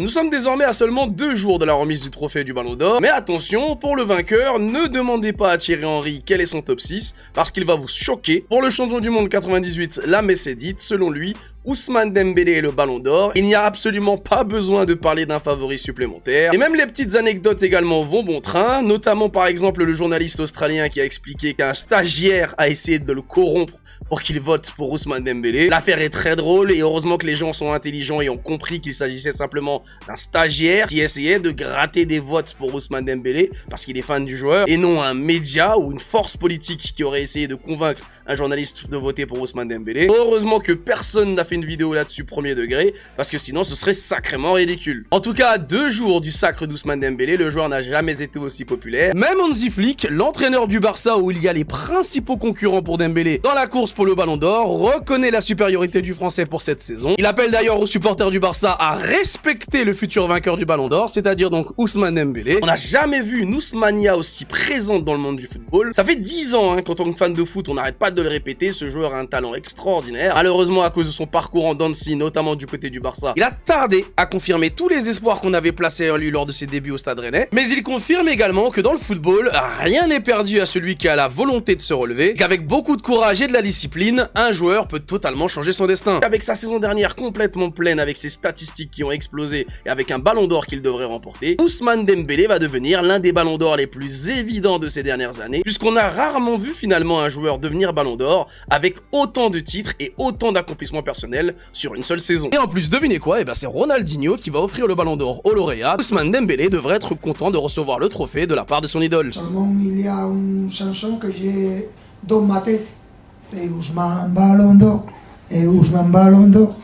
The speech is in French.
Nous sommes désormais à seulement 2 jours de la remise du trophée du Ballon d'Or, mais attention, pour le vainqueur, ne demandez pas à Thierry Henry quel est son top 6, parce qu'il va vous choquer. Pour le champion du monde 98, la messe est dite, selon lui, Ousmane Dembélé est le Ballon d'Or, il n'y a absolument pas besoin de parler d'un favori supplémentaire, et même les petites anecdotes également vont bon train, notamment par exemple le journaliste australien qui a expliqué qu'un stagiaire a essayé de le corrompre pour qu'il vote pour Ousmane Dembélé. L'affaire est très drôle et heureusement que les gens sont intelligents et ont compris qu'il s'agissait simplement d'un stagiaire qui essayait de gratter des votes pour Ousmane Dembélé parce qu'il est fan du joueur et non un média ou une force politique qui aurait essayé de convaincre un journaliste de voter pour Ousmane Dembélé. Heureusement que personne n'a fait une vidéo là-dessus premier degré parce que sinon ce serait sacrément ridicule. En tout cas, à 2 jours du sacre d'Ousmane Dembélé, le joueur n'a jamais été aussi populaire. Même Hansi Flick, l'entraîneur du Barça où il y a les principaux concurrents pour Dembélé dans la course pour le Ballon d'Or, reconnaît la supériorité du Français pour cette saison. Il appelle d'ailleurs aux supporters du Barça à respecter le futur vainqueur du Ballon d'Or, c'est-à-dire donc Ousmane Dembélé. On n'a jamais vu une Ousmania aussi présente dans le monde du football. Ça fait 10 ans qu'en tant que fan de foot, on n'arrête pas de le répéter, ce joueur a un talent extraordinaire. Malheureusement, à cause de son parcours en Dancy, notamment du côté du Barça, il a tardé à confirmer tous les espoirs qu'on avait placés en lui lors de ses débuts au Stade Rennais. Mais il confirme également que dans le football, rien n'est perdu à celui qui a la volonté de se relever, qu'avec beaucoup de courage et de la discipline, un joueur peut totalement changer son destin. Avec sa saison dernière complètement pleine, avec ses statistiques qui ont explosé et avec un Ballon d'Or qu'il devrait remporter, Ousmane Dembélé va devenir l'un des Ballons d'Or les plus évidents de ces dernières années, puisqu'on a rarement vu finalement un joueur devenir Ballon d'Or avec autant de titres et autant d'accomplissements personnels sur une seule saison. Et en plus, devinez quoi? C'est Ronaldinho qui va offrir le Ballon d'Or au lauréat. Ousmane Dembélé devrait être content de recevoir le trophée de la part de son idole. Seulement, il y a une chanson que j'ai dans ma tête. Et Ousmane Ballon d'Or, et Ousmane Ballon d'Or.